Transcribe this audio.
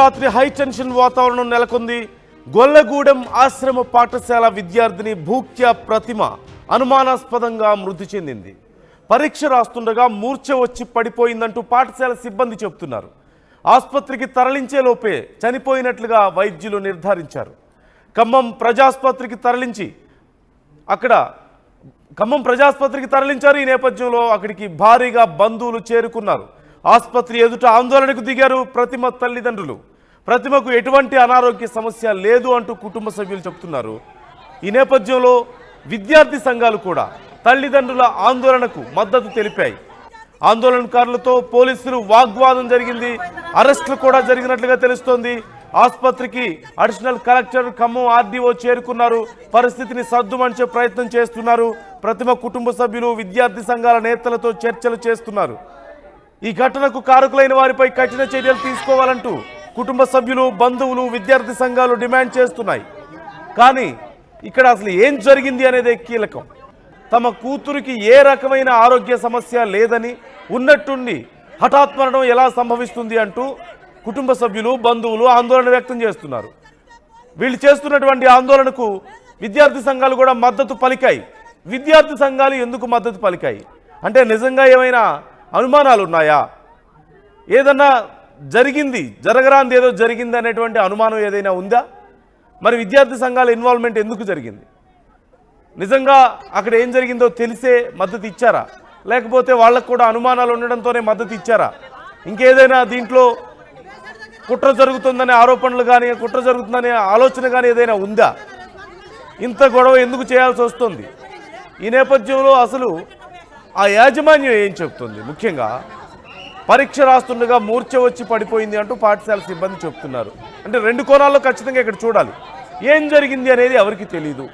అర్ధరాత్రి హైటెన్షన్ వాతావరణం నెలకొంది. గొల్లగూడెం ఆశ్రమ పాఠశాల విద్యార్థిని భూక్య ప్రతిమ అనుమానాస్పదంగా మృతి చెందింది. పరీక్ష రాస్తుండగా మూర్ఛ వచ్చి పడిపోయిందంటూ పాఠశాల సిబ్బంది చెబుతున్నారు. ఆసుపత్రికి తరలించే లోపే చనిపోయినట్లుగా వైద్యులు నిర్ధారించారు. ఖమ్మం ప్రజాసుపత్రికి తరలించారు. ఈ నేపథ్యంలో అక్కడికి భారీగా బంధువులు చేరుకున్నారు. ఆసుపత్రి ఎదుట ఆందోళనకు దిగారు ప్రతిమ తల్లిదండ్రులు. ప్రతిమకు ఎటువంటి అనారోగ్య సమస్య లేదు అంటూ కుటుంబ సభ్యులు చెబుతున్నారు. ఈ నేపథ్యంలో విద్యార్థి సంఘాలు కూడా తల్లిదండ్రుల ఆందోళనకు మద్దతు తెలిపాయి. ఆందోళనకారులతో పోలీసులు వాగ్వాదం జరిగింది. అరెస్టులు కూడా జరిగినట్లుగా తెలుస్తోంది. ఆసుపత్రికి అడిషనల్ కలెక్టర్ ఖమ్మం ఆర్డీఓ చేరుకున్నారు. పరిస్థితిని సద్దుమణిచే ప్రయత్నం చేస్తున్నారు. ప్రతిమ కుటుంబ సభ్యులు విద్యార్థి సంఘాల నేతలతో చర్చలు చేస్తున్నారు. ఈ ఘటనకు కారకులైన వారిపై కఠిన చర్యలు తీసుకోవాలంటూ కుటుంబ సభ్యులు, బంధువులు, విద్యార్థి సంఘాలు డిమాండ్ చేస్తున్నాయి. కానీ ఇక్కడ అసలు ఏం జరిగింది అనేదే కీలకం. తమ కూతురికి ఏ రకమైన ఆరోగ్య సమస్య లేదని, ఉన్నట్టుండి హఠాత్ మరణం ఎలా సంభవిస్తుంది అంటూ కుటుంబ సభ్యులు, బంధువులు ఆందోళన వ్యక్తం చేస్తున్నారు. వీళ్ళు చేస్తున్నటువంటి ఆందోళనకు విద్యార్థి సంఘాలు కూడా మద్దతు పలికాయి. విద్యార్థి సంఘాలు ఎందుకు మద్దతు పలికాయి అంటే నిజంగా ఏమైనా అనుమానాలు ఉన్నాయా, ఏదన్నా జరగరాంది ఏదో జరిగింది అనేటువంటి అనుమానం ఏదైనా ఉందా? మరి విద్యార్థి సంఘాల ఇన్వాల్వ్మెంట్ ఎందుకు జరిగింది? నిజంగా అక్కడ ఏం జరిగిందో తెలిసే మద్దతు ఇచ్చారా, లేకపోతే వాళ్ళకు కూడా అనుమానాలు ఉండడంతోనే మద్దతు ఇచ్చారా? ఇంకేదైనా దీంట్లో కుట్ర జరుగుతుందనే ఆరోపణలు కానీ, కుట్ర జరుగుతుందనే ఆలోచన కానీ ఏదైనా ఉందా? ఇంత గొడవ ఎందుకు చేయాల్సి వస్తుంది? ఈ నేపథ్యంలో అసలు ఆ యాజమాన్యం ఏం చెప్తుంది? ముఖ్యంగా పరీక్ష రాస్తుండగా మూర్ఛ వచ్చి పడిపోయింది అంటూ పాఠశాల సిబ్బంది చెప్తున్నారు. అంటే రెండు కోణాల్లో ఖచ్చితంగా ఇక్కడ చూడాలి. ఏం జరిగింది అనేది ఎవరికి తెలియదు.